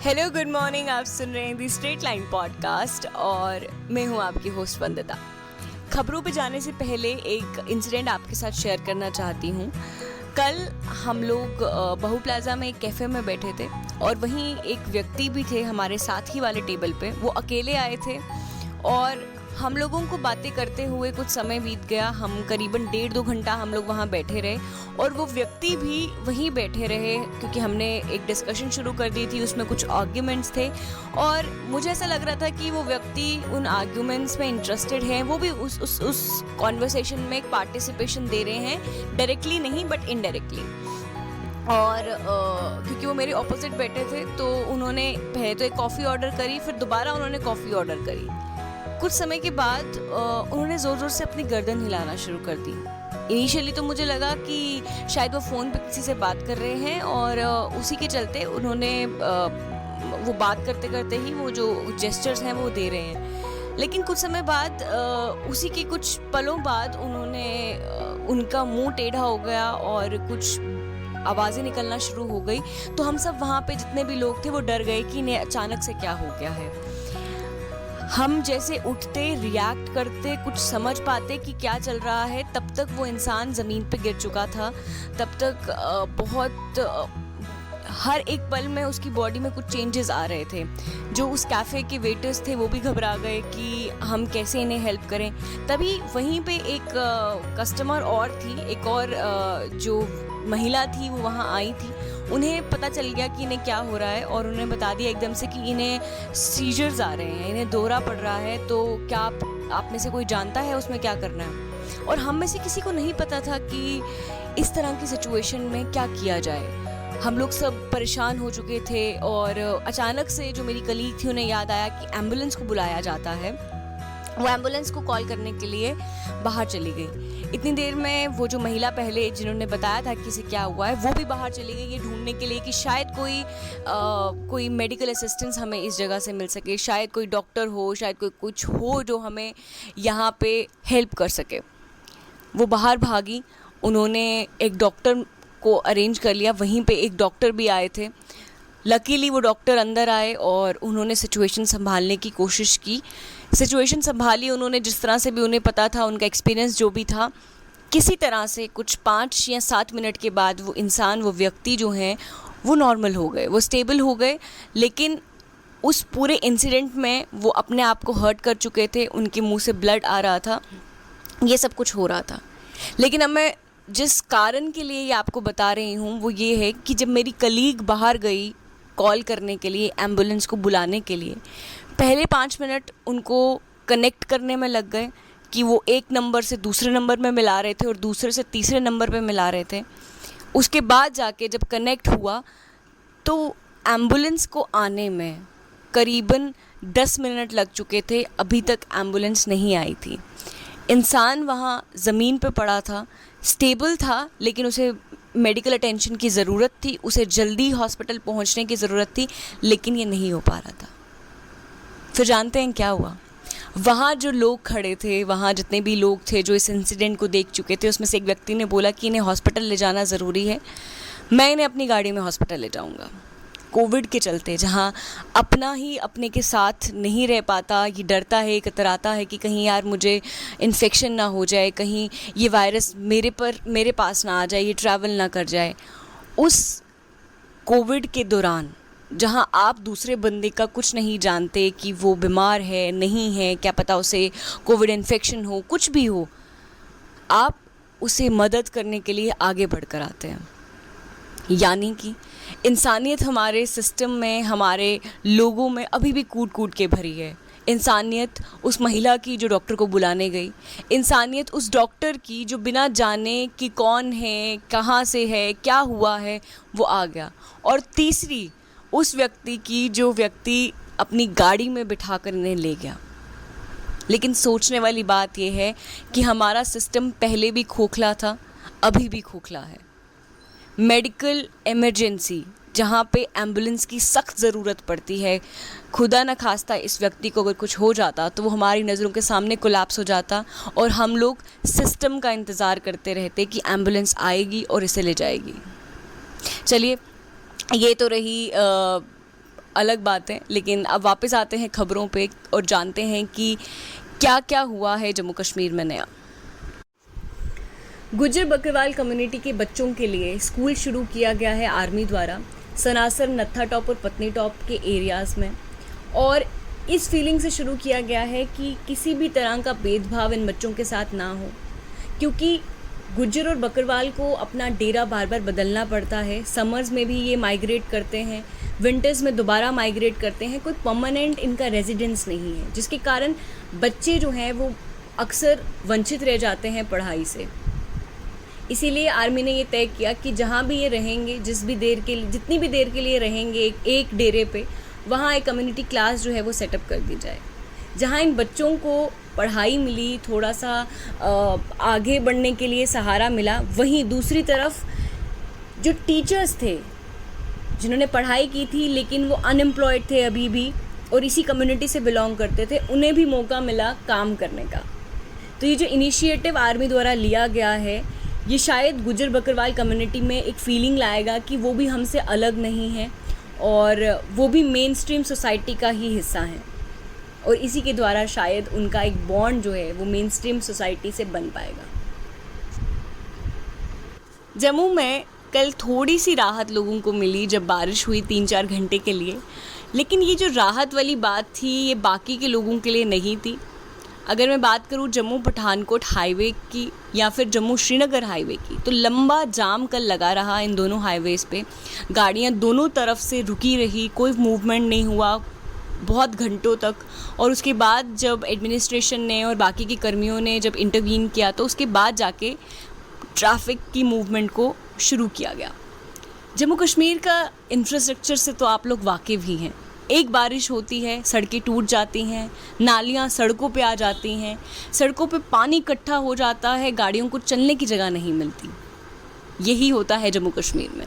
Hello good morning. आप सुन रहे हैं दी स्ट्रेट लाइन पॉडकास्ट और मैं हूं आपकी होस्ट वंदिता। खबरों पे जाने से पहले एक इंसिडेंट आपके साथ शेयर करना चाहती हूं। कल हम लोग बहू प्लाजा में एक कैफ़े में बैठे थे और वहीं एक व्यक्ति भी थे हमारे साथ ही वाले टेबल पे। वो अकेले आए थे और हम लोगों को बातें करते हुए कुछ समय बीत गया। हम करीबन 1.5-2 घंटा हम लोग वहाँ बैठे रहे और वो व्यक्ति भी वहीं बैठे रहे क्योंकि हमने एक डिस्कशन शुरू कर दी थी। उसमें कुछ आर्ग्यूमेंट्स थे और मुझे ऐसा लग रहा था कि वो व्यक्ति उन आर्ग्यूमेंट्स में इंटरेस्टेड है। वो भी उस कॉन्वर्सेशन में एक पार्टिसिपेशन दे रहे हैं, डायरेक्टली नहीं बट इनडायरेक्टली। और क्योंकि वो मेरे ऑपोजिट बैठे थे तो उन्होंने पहले तो एक कॉफ़ी ऑर्डर करी, फिर दोबारा उन्होंने कॉफ़ी ऑर्डर करी। कुछ समय के बाद उन्होंने ज़ोर ज़ोर से अपनी गर्दन हिलाना शुरू कर दी। इनिशियली तो मुझे लगा कि शायद वो फ़ोन पे किसी से बात कर रहे हैं और उसी के चलते उन्होंने वो बात करते करते ही वो जो जेस्चर्स हैं वो दे रहे हैं। लेकिन कुछ समय बाद उसी के कुछ पलों बाद उन्होंने उनका मुंह टेढ़ा हो गया और कुछ आवाज़ें निकलना शुरू हो गई। तो हम सब वहाँ पे जितने भी लोग थे वो डर गए कि इन्हें अचानक से क्या हो गया है। हम जैसे उठते, रिएक्ट करते, कुछ समझ पाते कि क्या चल रहा है, तब तक वो इंसान ज़मीन पे गिर चुका था। तब तक बहुत हर एक पल में उसकी बॉडी में कुछ चेंजेस आ रहे थे। जो उस कैफ़े के वेटर्स थे वो भी घबरा गए कि हम कैसे इन्हें हेल्प करें। तभी वहीं पे एक कस्टमर और थी, एक और जो महिला थी वो वहाँ आई थी। उन्हें पता चल गया कि इन्हें क्या हो रहा है और उन्हें बता दिया एकदम से कि इन्हें सीजर्स आ रहे हैं, इन्हें दौरा पड़ रहा है। तो क्या आप में से कोई जानता है उसमें क्या करना है? और हम में से किसी को नहीं पता था कि इस तरह की सिचुएशन में क्या किया जाए। हम लोग सब परेशान हो चुके थे और अचानक से जो मेरी कलीग थी उन्हें याद आया कि एम्बुलेंस को बुलाया जाता है। वो एम्बुलेंस को कॉल करने के लिए बाहर चली गई। इतनी देर में वो जो महिला पहले जिन्होंने बताया था कि इसे क्या हुआ है वो भी बाहर चली गई ये ढूंढने के लिए कि शायद कोई मेडिकल असिस्टेंस हमें इस जगह से मिल सके, शायद कोई डॉक्टर हो, शायद कोई कुछ हो जो हमें यहाँ पे हेल्प कर सके। वो बाहर भागी, उन्होंने एक डॉक्टर को अरेंज कर लिया। वहीं पे एक डॉक्टर भी आए थे। लकीली वो डॉक्टर अंदर आए और उन्होंने सिचुएशन संभालने की कोशिश की। सिचुएशन संभाली उन्होंने जिस तरह से भी उन्हें पता था, उनका एक्सपीरियंस जो भी था। किसी तरह से कुछ 5 या 7 मिनट के बाद वो इंसान, वो व्यक्ति जो हैं वो नॉर्मल हो गए, वो स्टेबल हो गए। लेकिन उस पूरे इंसिडेंट में वो अपने आप को हर्ट कर चुके थे, उनके मुंह से ब्लड आ रहा था, ये सब कुछ हो रहा था। लेकिन अब मैं जिस कारण के लिए ये आपको बता रही हूँ वो ये है कि जब मेरी कलीग बाहर गई कॉल करने के लिए, एम्बुलेंस को बुलाने के लिए, पहले 5 मिनट उनको कनेक्ट करने में लग गए कि वो एक नंबर से दूसरे नंबर में मिला रहे थे और दूसरे से तीसरे नंबर पे मिला रहे थे। उसके बाद जाके जब कनेक्ट हुआ तो एम्बुलेंस को आने में करीबन 10 मिनट लग चुके थे। अभी तक एम्बुलेंस नहीं आई थी। इंसान वहाँ ज़मीन पे पड़ा था, स्टेबल था, लेकिन उसे मेडिकल अटेंशन की ज़रूरत थी, उसे जल्दी हॉस्पिटल पहुँचने की ज़रूरत थी, लेकिन ये नहीं हो पा रहा था। फिर जानते हैं क्या हुआ? वहाँ जो लोग खड़े थे, वहाँ जितने भी लोग थे जो इस इंसिडेंट को देख चुके थे, उसमें से एक व्यक्ति ने बोला कि इन्हें हॉस्पिटल ले जाना ज़रूरी है, मैं इन्हें अपनी गाड़ी में हॉस्पिटल ले जाऊँगा। कोविड के चलते जहाँ अपना ही अपने के साथ नहीं रह पाता, ये डरता है, कतराता है कि कहीं यार मुझे इन्फेक्शन ना हो जाए, कहीं ये वायरस मेरे पास ना आ जाए, ये ट्रैवल ना कर जाए। उस कोविड के दौरान जहाँ आप दूसरे बंदे का कुछ नहीं जानते कि वो बीमार है, नहीं है, क्या पता उसे कोविड इन्फेक्शन हो, कुछ भी हो, आप उसे मदद करने के लिए आगे बढ़कर आते हैं। यानी कि इंसानियत हमारे सिस्टम में, हमारे लोगों में अभी भी कूट कूट के भरी है। इंसानियत उस महिला की जो डॉक्टर को बुलाने गई, इंसानियत उस डॉक्टर की जो बिना जाने कि कौन है, कहाँ से है, क्या हुआ है, वो आ गया। और तीसरी उस व्यक्ति की जो व्यक्ति अपनी गाड़ी में बिठाकर इन्हें ले गया। लेकिन सोचने वाली बात यह है कि हमारा सिस्टम पहले भी खोखला था, अभी भी खोखला है। मेडिकल इमरजेंसी जहाँ पे एम्बुलेंस की सख्त ज़रूरत पड़ती है, खुदा न खास्ता इस व्यक्ति को अगर कुछ हो जाता तो वो हमारी नज़रों के सामने कोलैप्स हो जाता और हम लोग सिस्टम का इंतज़ार करते रहते कि एम्बुलेंस आएगी और इसे ले जाएगी। चलिए, ये तो रही अलग बात है, लेकिन अब वापस आते हैं खबरों पे और जानते हैं कि क्या क्या हुआ है जम्मू कश्मीर में नया। गुज्जर बकरवाल कम्युनिटी के बच्चों के लिए स्कूल शुरू किया गया है आर्मी द्वारा सनासर, नत्था टॉप और पत्नी टॉप के एरियाज़ में, और इस फीलिंग से शुरू किया गया है कि किसी भी तरह का भेदभाव इन बच्चों के साथ ना हो, क्योंकि गुज्जर और बकरवाल को अपना डेरा बार बार बदलना पड़ता है। समर्स में भी ये माइग्रेट करते हैं, विंटर्स में दोबारा माइग्रेट करते हैं, कोई परमानेंट इनका रेजिडेंस नहीं है, जिसके कारण बच्चे जो हैं वो अक्सर वंचित रह जाते हैं पढ़ाई से। इसीलिए आर्मी ने ये तय किया कि जहाँ भी ये रहेंगे, जितनी भी देर के लिए रहेंगे एक डेरे पे, वहाँ एक कम्युनिटी क्लास जो है वो सेटअप कर दी जाए, जहाँ इन बच्चों को पढ़ाई मिली, थोड़ा सा आगे बढ़ने के लिए सहारा मिला। वहीं दूसरी तरफ जो टीचर्स थे जिन्होंने पढ़ाई की थी लेकिन वो अनएम्प्लॉयड थे अभी भी और इसी कम्युनिटी से बिलोंग करते थे, उन्हें भी मौका मिला काम करने का। तो ये जो इनिशिएटिव आर्मी द्वारा लिया गया है, ये शायद गुज्जर बकरवाल कम्युनिटी में एक फीलिंग लाएगा कि वो भी हमसे अलग नहीं है और वो भी मेन स्ट्रीम सोसाइटी का ही हिस्सा हैं, और इसी के द्वारा शायद उनका एक बॉन्ड जो है वो मेन स्ट्रीम सोसाइटी से बन पाएगा। जम्मू में कल थोड़ी सी राहत लोगों को मिली जब बारिश हुई 3-4 घंटे के लिए, लेकिन ये जो राहत वाली बात थी ये बाकी के लोगों के लिए नहीं थी। अगर मैं बात करूँ जम्मू पठानकोट हाईवे की या फिर जम्मू श्रीनगर हाईवे की, तो लंबा जाम कल लगा रहा इन दोनों हाईवेज़ पे। गाड़ियाँ दोनों तरफ से रुकी रही, कोई मूवमेंट नहीं हुआ बहुत घंटों तक। और उसके बाद जब एडमिनिस्ट्रेशन ने और बाकी के कर्मियों ने जब इंटरवीन किया तो उसके बाद जाके ट्रैफिक की मूवमेंट को शुरू किया गया। जम्मू कश्मीर का इंफ्रास्ट्रक्चर से तो आप लोग वाकिफ़ ही हैं। एक बारिश होती है, सड़कें टूट जाती हैं, नालियाँ सड़कों पे आ जाती हैं, सड़कों पे पानी इकट्ठा हो जाता है, गाड़ियों को चलने की जगह नहीं मिलती। यही होता है जम्मू कश्मीर में।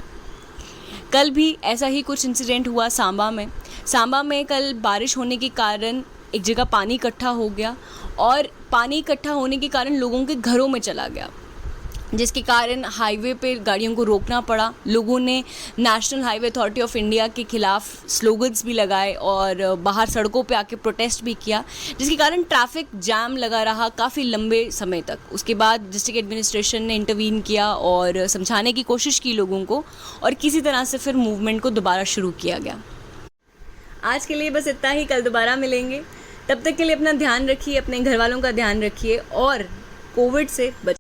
कल भी ऐसा ही कुछ इंसिडेंट हुआ सांबा में। सांबा में कल बारिश होने के कारण एक जगह पानी इकट्ठा हो गया और पानी इकट्ठा होने के कारण लोगों के घरों में चला गया, जिसके कारण हाईवे पे गाड़ियों को रोकना पड़ा। लोगों ने national highway authority of India के खिलाफ स्लोगन्स भी लगाए और बाहर सड़कों पे आके प्रोटेस्ट भी किया, जिसके कारण ट्रैफिक जैम लगा रहा काफ़ी लंबे समय तक। उसके बाद डिस्ट्रिक्ट एडमिनिस्ट्रेशन ने इंटरवीन किया और समझाने की कोशिश की लोगों को, और किसी तरह से फिर मूवमेंट को दोबारा शुरू किया गया। आज के लिए बस इतना ही, कल दोबारा मिलेंगे। तब तक के लिए अपना ध्यान रखिए, अपने घर वालों का ध्यान रखिए और कोविड से